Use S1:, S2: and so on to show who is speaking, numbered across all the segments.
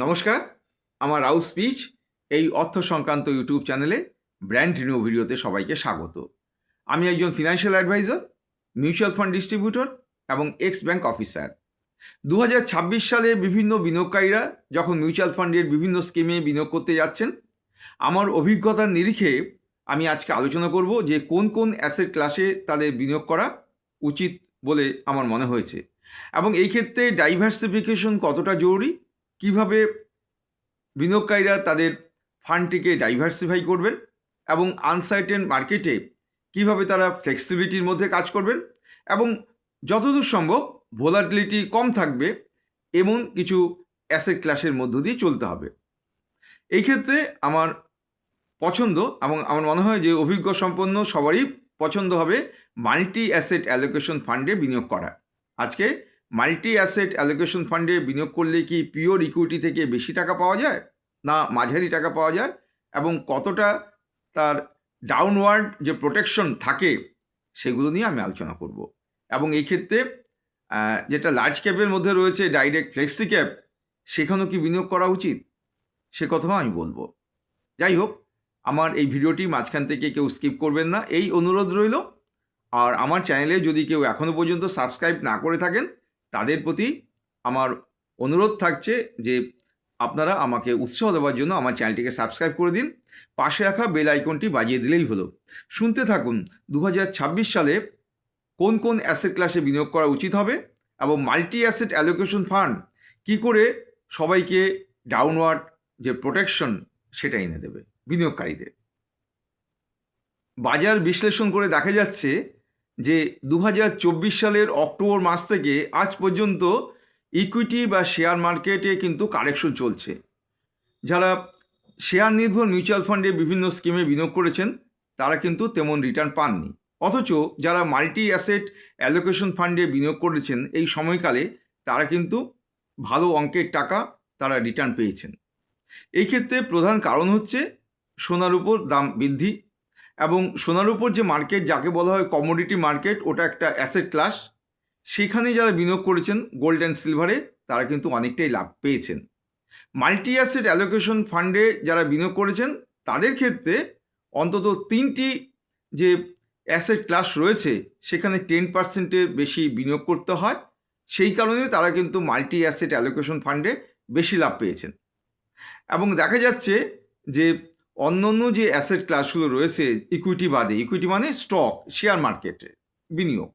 S1: নমস্কার, আমার রাউ স্পিচ এই অর্থ সংক্রান্ত ইউটিউব চ্যানেলে ব্র্যান্ড রিনিউ ভিডিওতে সবাইকে স্বাগত। আমি একজন financial advisor, mutual fund distributor এবং এক্স ব্যাংক অফিসার। 2026 সালে বিভিন্ন বিনিয়োগকারীরা যখন মিউচুয়াল ফান্ডের বিভিন্ন স্কিমে বিনিয়োগ করতে যাচ্ছেন, আমার অভিজ্ঞতার নিরিখে আমি আজকে আলোচনা করব যে কোন কোন অ্যাসেট ক্লাসে তাদের বিনিয়োগ করা উচিত বলে আমার মনে হয়েছে, এবং এই ক্ষেত্রে ডাইভার্সিফিকেশন কতটা জরুরি, কিভাবে বিনিয়োগকারীরা তাদের ফান্ডটিকে ডাইভার্সিফাই করবেন এবং আনসার্টেন মার্কেটে কিভাবে তারা ফ্লেক্সিবিলিটির মধ্যে কাজ করবেন এবং যতদূর সম্ভব ভোলাটিলিটি কম থাকবে এমন কিছু অ্যাসেট ক্লাসের মধ্য দিয়ে চলতে হবে। এই ক্ষেত্রে আমার পছন্দ এবং আমার মনে হয় যে অভিজ্ঞ সম্পন্ন সবারই পছন্দ হবে মাল্টি অ্যাসেট অ্যালোকেশন ফান্ডে বিনিয়োগ করা। আজকে মাল্টি অ্যাসেট অ্যালোকেশন ফান্ডে বিনিয়োগ করলে কি পিওর ইকুইটি থেকে বেশি টাকা পাওয়া যায়, না মাঝারি টাকা পাওয়া যায়, এবং কতটা তার ডাউনওয়ার্ড যে প্রোটেকশন থাকে সেগুলো নিয়ে আমি আলোচনা করব। এবং এই ক্ষেত্রে যেটা লার্জ ক্যাপের মধ্যে রয়েছে ডাইরেক্ট ফ্লেক্সি ক্যাপ, সেখানেও কি বিনিয়োগ করা উচিত সে কথাও আমি বলবো। যাই হোক, আমার এই ভিডিওটি মাঝখান থেকে কেউ স্কিপ করবেন না, এই অনুরোধ রইল। আর আমার চ্যানেলে যদি কেউ এখনও পর্যন্ত সাবস্ক্রাইব না করে থাকেন, তাদের প্রতি আমার অনুরোধ থাকছে যে আপনারা আমাকে উৎসাহ দেওয়ার জন্য আমার চ্যানেলটিকে সাবস্ক্রাইব করে দিন, পাশে রাখা বেল আইকনটি বাজিয়ে দিলেই হলো। শুনতে থাকুন 2026 সালে কোন কোন অ্যাসেট ক্লাসে বিনিয়োগ করা উচিত হবে এবং মাল্টি অ্যাসেট অ্যালোকেশন ফান্ড কী করে সবাইকে ডাউনওয়ার্ড যে প্রোটেকশন সেটা এনে দেবে বিনিয়োগকারীদের। বাজার বিশ্লেষণ করে দেখা যাচ্ছে যে 2024 সালের অক্টোবর মাস থেকে আজ পর্যন্ত ইকুইটি বা শেয়ার মার্কেটে কিন্তু কারেকশন চলছে। যারা শেয়ার নির্ভর মিউচুয়াল ফান্ডে বিভিন্ন স্কিমে বিনিয়োগ করেছেন তারা কিন্তু তেমন রিটার্ন পাননি, অথচ যারা মাল্টি অ্যাসেট অ্যালোকেশন ফান্ডে বিনিয়োগ করেছেন এই সময়কালে তারা কিন্তু ভালো অঙ্কের টাকা তারা রিটার্ন পেয়েছেন। এই ক্ষেত্রে প্রধান কারণ হচ্ছে সোনার উপর দাম বৃদ্ধি, এবং সোনার উপর যে মার্কেট যাকে বলা হয় কমোডিটি মার্কেট, ওটা একটা অ্যাসেট ক্লাস, সেখানে যারা বিনিয়োগ করেছেন গোল্ড অ্যান্ড সিলভারে তারা কিন্তু অনেকটাই লাভ পেয়েছেন। মাল্টি অ্যাসেট অ্যালোকেশন ফান্ডে যারা বিনিয়োগ করেছেন তাদের ক্ষেত্রে অন্তত 3টি যে অ্যাসেট ক্লাস রয়েছে সেখানে 10%-এর বেশি বিনিয়োগ করতে হয়, সেই কারণে তারা কিন্তু মাল্টি অ্যাসেট অ্যালোকেশন ফান্ডে বেশি লাভ পেয়েছেন। এবং দেখা যাচ্ছে যে অন্যান্য যে অ্যাসেট ক্লাসগুলো রয়েছে ইকুইটি বাদে, ইকুইটি মানে স্টক শেয়ার মার্কেটে বিনিয়োগ,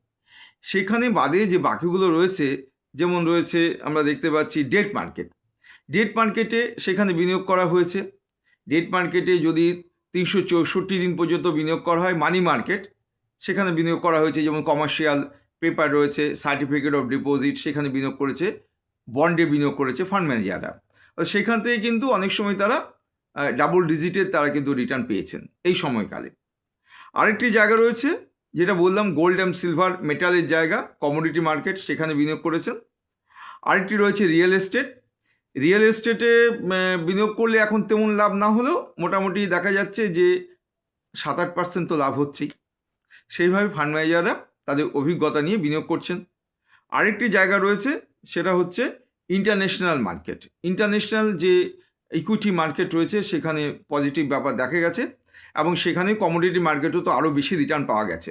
S1: সেখানে বাদে যে বাকিগুলো রয়েছে, যেমন রয়েছে আমরা দেখতে পাচ্ছি ডেট মার্কেট। ডেট মার্কেটে সেখানে বিনিয়োগ করা হয়েছে। ডেট মার্কেটে যদি 364 দিন পর্যন্ত বিনিয়োগ করা হয়, মানি মার্কেট সেখানে বিনিয়োগ করা হয়েছে, যেমন কমার্শিয়াল পেপার রয়েছে, সার্টিফিকেট অফ ডিপোজিট সেখানে বিনিয়োগ করেছে, বন্ডে বিনিয়োগ করেছে ফান্ড ম্যানেজাররা। সেখান থেকে কিন্তু অনেক সময় তারা ডাবল ডিজিটের তারা কিন্তু রিটার্ন পেয়েছেন এই সময়কালে। আরেকটি জায়গা রয়েছে যেটা বললাম গোল্ড অ্যান্ড সিলভার মেটালের জায়গা, কমোডিটি মার্কেট, সেখানে বিনিয়োগ করেছেন। আরেকটি রয়েছে রিয়েল এস্টেট। রিয়েল এস্টেটে বিনিয়োগ করলে এখন তেমন লাভ না হলেও মোটামুটি দেখা যাচ্ছে যে 7-8% তো লাভ হচ্ছেই। সেইভাবে ফান্ড ম্যানেজাররা তাদের অভিজ্ঞতা নিয়ে বিনিয়োগ করছেন। আরেকটি জায়গা রয়েছে সেটা হচ্ছে ইন্টারন্যাশনাল মার্কেট। ইন্টারন্যাশনাল যে ইকুইটি মার্কেট রয়েছে সেখানে পজিটিভ ব্যাপার দেখা গেছে, এবং সেখানে কমোডিটি মার্কেটও তো আরও বেশি রিটার্ন পাওয়া গেছে।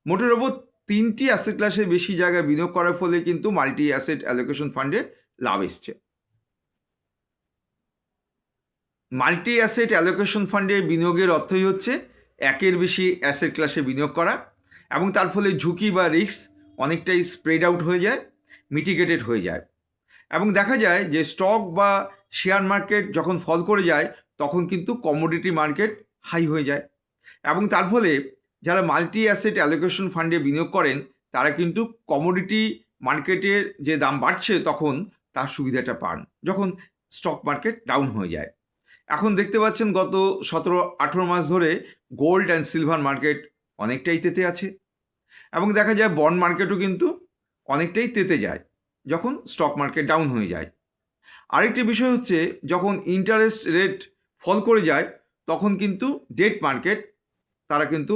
S1: মোটের ওপর 3টি অ্যাসেট ক্লাসে বেশি জায়গায় বিনিয়োগ করার ফলে কিন্তু মাল্টি অ্যাসেট অ্যালোকেশন ফান্ডে লাভ এসছে। মাল্টি অ্যাসেট অ্যালোকেশন ফান্ডে বিনিয়োগের অর্থই হচ্ছে একের বেশি অ্যাসেট ক্লাসে বিনিয়োগ করা, এবং তার ফলে ঝুঁকি বা রিস্ক অনেকটাই স্প্রেড আউট হয়ে যায়, মিটিগেটেড হয়ে যায়। এবং দেখা যায় যে স্টক বা শেয়ার মার্কেট যখন ফল করে যায় তখন কিন্তু কমোডিটি মার্কেট হাই হয়ে যায়, এবং তার ফলে যারা মাল্টি অ্যাসেট অ্যালোকেশন ফান্ডে বিনিয়োগ করেন তারা কিন্তু কমোডিটি মার্কেটের যে দাম বাড়ছে তখন তার সুবিধাটা পান যখন স্টক মার্কেট ডাউন হয়ে যায়। এখন দেখতে পাচ্ছেন গত 17-18 মাস ধরে গোল্ড অ্যান্ড সিলভার মার্কেট অনেকটাই তেতে আছে, এবং দেখা যায় বন্ড মার্কেটও কিন্তু অনেকটাই তেতে যায় যখন স্টক মার্কেট ডাউন হয়ে যায়। আরেকটি বিষয় হচ্ছে যখন ইন্টারেস্ট রেট ফল করে যায় তখন কিন্তু ডেট মার্কেট তারা কিন্তু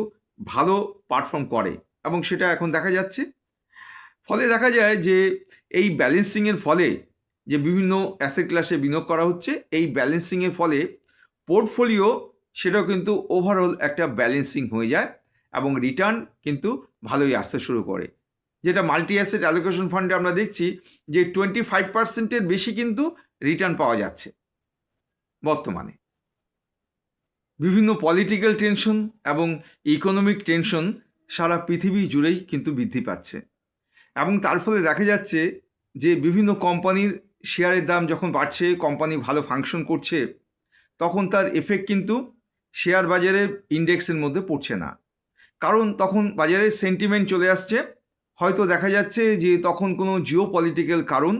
S1: ভালো পারফর্ম করে, এবং সেটা এখন দেখা যাচ্ছে। ফলে দেখা যায় যে এই ব্যালেন্সিংয়ের ফলে যে বিভিন্ন অ্যাসেট ক্লাসে বিনিয়োগ করা হচ্ছে, এই ব্যালেন্সিংয়ের ফলে পোর্টফোলিও সেটাও কিন্তু ওভারঅল একটা ব্যালেন্সিং হয়ে যায় এবং রিটার্ন কিন্তু ভালোই আসতে শুরু করে। যেটা মাল্টি অ্যাসেট অ্যালোকেশন ফান্ডে আমরা দেখছি যে 25%-এর বেশি কিন্তু রিটার্ন পাওয়া যাচ্ছে বর্তমানে। বিভিন্ন পলিটিক্যাল টেনশন এবং ইকোনমিক টেনশন সারা পৃথিবী জুড়েই কিন্তু বৃদ্ধি পাচ্ছে এবং তার ফলে দেখা যাচ্ছে যে বিভিন্ন কোম্পানির শেয়ারের দাম যখন বাড়ছে, কোম্পানি ভালো ফাংশন করছে, তখন তার এফেক্ট কিন্তু শেয়ার বাজারের ইন্ডেক্সের মধ্যে পড়ছে না। কারণ তখন বাজারে সেন্টিমেন্ট চলে আসছে, হয়তো দেখা যাচ্ছে যে তখন কোনো জিও পলিটিক্যাল কারণ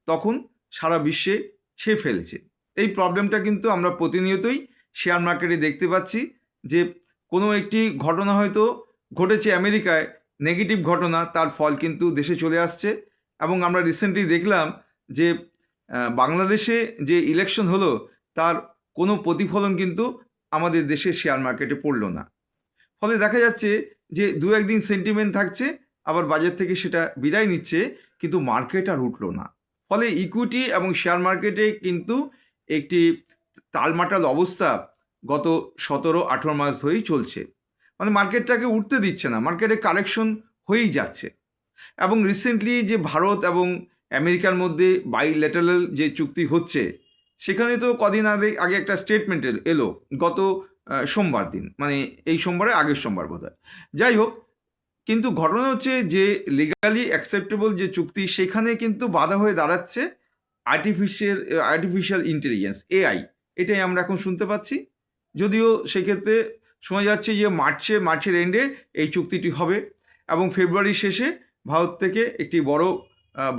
S1: তখন সারা বিশ্বে ছেয়ে ফেলছে। এই প্রবলেমটা কিন্তু আমরা প্রতিনিয়তই শেয়ার মার্কেটে দেখতে পাচ্ছি যে কোনো একটি ঘটনা হয়তো ঘটেছে আমেরিকায়, নেগেটিভ ঘটনা, তার ফল কিন্তু দেশে চলে আসছে। এবং আমরা রিসেন্টলি দেখলাম যে বাংলাদেশে যে ইলেকশন হলো তার কোনো প্রতিফলন কিন্তু আমাদের দেশের শেয়ার মার্কেটে পড়লো না। ফলে দেখা যাচ্ছে যে দু একদিন সেন্টিমেন্ট থাকছে, আবার বাজার থেকে সেটা বিদায় নিচ্ছে, কিন্তু মার্কেট আর উঠলো না। ফলে ইকুইটি এবং শেয়ার মার্কেটে কিন্তু একটি তালমাটাল অবস্থা গত 17-18 মাস ধরেই চলছে। মানে মার্কেটটাকে উঠতে দিচ্ছে না, মার্কেটে কারেকশন হয়েই যাচ্ছে। এবং রিসেন্টলি যে ভারত এবং আমেরিকার মধ্যে বাইল্যাটারাল যে চুক্তি হচ্ছে, সেখানে তো কদিন আগে একটা স্টেটমেন্ট এলো গত সোমবার দিন, মানে এই সোমবারে আগের সোমবার বোধহয়। যাই হোক, কিন্তু ঘটনা হচ্ছে যে লিগালি অ্যাকসেপ্টেবল যে চুক্তি, সেখানে কিন্তু বাধা হয়ে দাঁড়াচ্ছে আর্টিফিশিয়াল ইন্টেলিজেন্স, এআই। এটাই আমরা এখন শুনতে পাচ্ছি। যদিও সেক্ষেত্রে শোনা যাচ্ছে যে মার্চের এন্ডে এই চুক্তিটি হবে এবং ফেব্রুয়ারির শেষে ভারত থেকে একটি বড়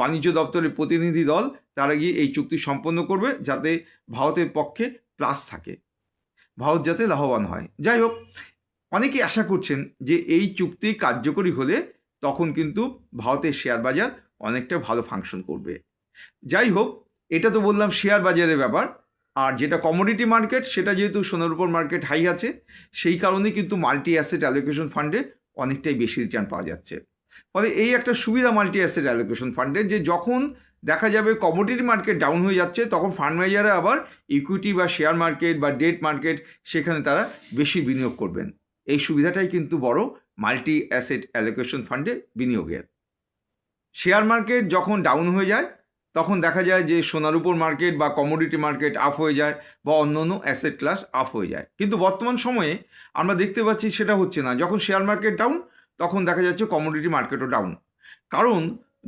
S1: বাণিজ্য দপ্তরের প্রতিনিধি দল তারা গিয়ে এই চুক্তি সম্পন্ন করবে, যাতে ভারতের পক্ষে প্লাস থাকে, ভারত যাতে লাভবান হয়। যাই হোক, অনেকেই আশা করছেন যে এই চুক্তি কার্যকরী হলে তখন কিন্তু ভারতের শেয়ার বাজার অনেকটা ভালো ফাংশন করবে। যাই হোক, এটা তো বললাম শেয়ার বাজারের ব্যাপার। আর যেটা কমোডিটি মার্কেট, সেটা যেহেতু সোনার উপর মার্কেট হাই আছে, সেই কারণেই কিন্তু মাল্টি অ্যাসেট অ্যালোকেশন ফান্ডে অনেকটাই বেশি রিটার্ন পাওয়া যাচ্ছে। ফলে এই একটা সুবিধা মাল্টি অ্যাসেট অ্যালোকেশন ফান্ডের, যে যখন দেখা যাবে কমোডিটি মার্কেট ডাউন হয়ে যাচ্ছে, তখন ফান্ড ম্যানেজাররা আবার ইকুইটি বা শেয়ার মার্কেট বা ডেট মার্কেট, সেখানে তারা বেশি বিনিয়োগ করবেন। এই সুবিধাটাই কিন্তু বড় মাল্টি অ্যাসেট অ্যালোকেশন ফান্ডে বিনিয়োগের। শেয়ার মার্কেট যখন ডাউন হয়ে যায়, তখন দেখা যায় যে সোনার উপর মার্কেট বা কমোডিটি মার্কেট আপ হয়ে যায় বা অন্য অন্য অ্যাসেট ক্লাস আপ হয়ে যায়। কিন্তু বর্তমান সময়ে আমরা দেখতে পাচ্ছি সেটা হচ্ছে না। যখন শেয়ার মার্কেট ডাউন, তখন দেখা যাচ্ছে কমোডিটি মার্কেটও ডাউন। কারণ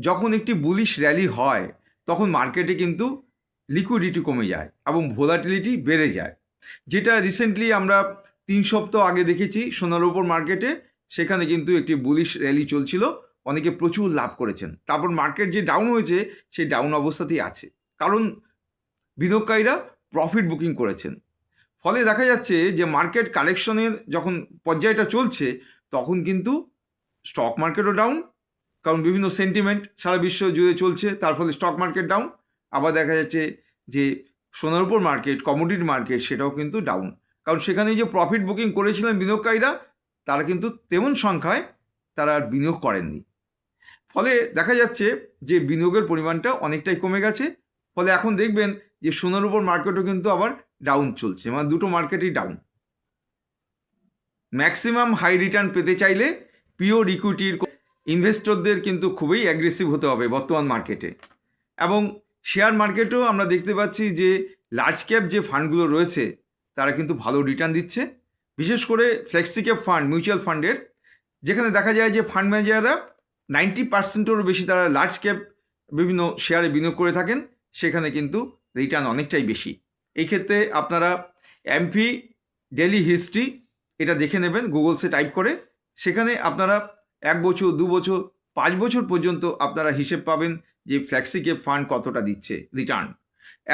S1: যখন একটি বুলিশ র্যালি হয়, তখন মার্কেটে কিন্তু লিকুইডিটি কমে যায় এবং ভোলাটিলিটি বেড়ে যায়, যেটা রিসেন্টলি আমরা 3 সপ্তাহ আগে দেখেছি সোনার উপর মার্কেটে। সেখানে কিন্তু একটি বুলিশ র্যালি চলছিল, অনেকে প্রচুর লাভ করেছেন। তারপর মার্কেট যে ডাউন হয়েছে, সেই ডাউন অবস্থাতেই আছে, কারণ বিনিয়োগকারীরা প্রফিট বুকিং করেছেন। ফলে দেখা যাচ্ছে যে মার্কেট কারেকশনের যখন পর্যায়টা চলছে, তখন কিন্তু স্টক মার্কেটও ডাউন, কারণ বিভিন্ন সেন্টিমেন্ট সারা বিশ্ব জুড়ে চলছে, তার ফলে স্টক মার্কেট ডাউন। আবার দেখা যাচ্ছে যে সোনার উপর মার্কেট, কমোডিটি মার্কেট, সেটাও কিন্তু ডাউন, কারণ সেখানে যে প্রফিট বুকিং করেছিলেন বিনিয়োগকারীরা, তারা কিন্তু তেমন সংখ্যায় তারা আর বিনিয়োগ করেননি। ফলে দেখা যাচ্ছে যে বিনিয়োগের পরিমাণটা অনেকটাই কমে গেছে। ফলে এখন দেখবেন যে সোনার উপর মার্কেটও কিন্তু আবার ডাউন চলছে, মানে দুটো মার্কেটই ডাউন। ম্যাক্সিমাম হাই রিটার্ন পেতে চাইলে পিওর ইকুইটির ইনভেস্টরদের কিন্তু খুবই অ্যাগ্রেসিভ হতে হবে বর্তমান মার্কেটে। এবং শেয়ার মার্কেটেও আমরা দেখতে পাচ্ছি যে লার্জ ক্যাপ যে ফান্ডগুলো রয়েছে, তারা কিন্তু ভালো রিটার্ন দিচ্ছে, বিশেষ করে ফ্লেক্সি ক্যাপ ফান্ড, মিউচুয়াল ফান্ডের, যেখানে দেখা যায় যে ফান্ড ম্যানেজাররা 90%-এরও বেশি তারা লার্জ ক্যাপ বিভিন্ন শেয়ারে বিনিয়োগ করে থাকেন, সেখানে কিন্তু রিটার্ন অনেকটাই বেশি। এই ক্ষেত্রে আপনারা এমফি ডেলি হিস্ট্রি এটা দেখে নেবেন গুগলসে টাইপ করে, সেখানে আপনারা 1 বছর, 2 বছর, 5 বছর পর্যন্ত আপনারা হিসেব পাবেন যে ফ্লেক্সি ক্যাপ ফান্ড কতটা দিচ্ছে রিটার্ন।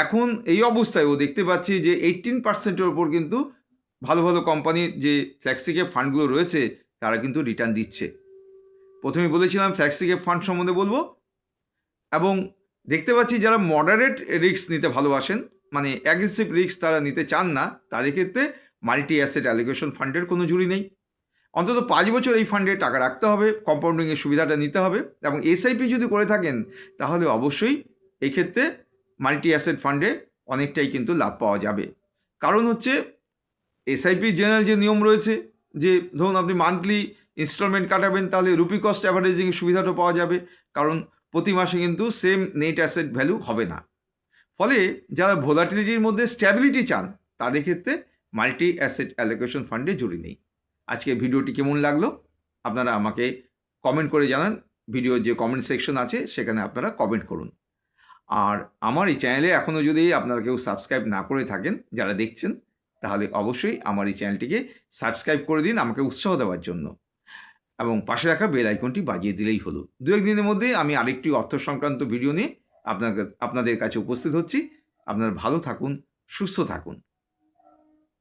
S1: এখন এই অবস্থায় ও দেখতে পাচ্ছি যে 18%-এর ওপর কিন্তু ভালো ভালো কোম্পানির যে ফ্লেক্সি ক্যাপ ফান্ডগুলো রয়েছে, তারা কিন্তু রিটার্ন দিচ্ছে। প্রথমে বলেছিলাম ফ্লেক্সি ক্যাপ ফান্ড সম্বন্ধে বলবো। এবং দেখতে পাচ্ছি যারা মডারেট রিস্ক নিতে ভালোবাসেন, মানে অ্যাগ্রেসিভ রিস্ক তারা নিতে চান না, তাদের ক্ষেত্রে মাল্টি অ্যাসেট অ্যালোকেশন ফান্ডের কোনো ঝুড়ি নেই। অন্তত 5 বছর এই ফান্ডে টাকা রাখতে হবে, কম্পাউন্ডিংয়ের সুবিধাটা নিতে হবে। এবং এসআইপি যদি করে থাকেন, তাহলে অবশ্যই এই ক্ষেত্রে মাল্টি অ্যাসেট ফান্ডে অনেকটাই কিন্তু লাভ পাওয়া যাবে। কারণ হচ্ছে এসআইপি জেনারেল যে নিয়ম রয়েছে যে ধরুন আপনি মান্থলি ইনস্টলমেন্ট কাটাবেন, তাহলে রুপি কস্ট অ্যাভারেজিং সুবিধাটা পাওয়া যাবে, কারণ প্রতি মাসে কিন্তু সেম নেট অ্যাসেট ভ্যালু হবে না। ফলে যারা ভোলাটিলিটির মধ্যে স্ট্যাবিলিটি চান তাদের ক্ষেত্রে মাল্টি অ্যাসেট অ্যালোকেশন ফান্ডে জড়ি নেই। আজকে ভিডিওটি কেমন লাগলো আপনারা আমাকে কমেন্ট করে জানান। ভিডিওর যে কমেন্ট সেকশন আছে সেখানে আপনারা কমেন্ট করুন। আর আমার এই চ্যানেলে এখনও যদি আপনারা কেউ সাবস্ক্রাইব না করে থাকেন যারা দেখছেন, তাহলে অবশ্যই আমার এই চ্যানেলটিকে সাবস্ক্রাইব করে দিন আমাকে উৎসাহ দেওয়ার জন্য, এবং পাশে রাখা বেল আইকনটি বাজিয়ে দিলেই হলো। দু একদিনের মধ্যে আমি আরেকটি অর্থ সংক্রান্ত ভিডিও নিয়ে আপনাদের কাছে উপস্থিত হচ্ছি। আপনারা ভালো থাকুন, সুস্থ থাকুন।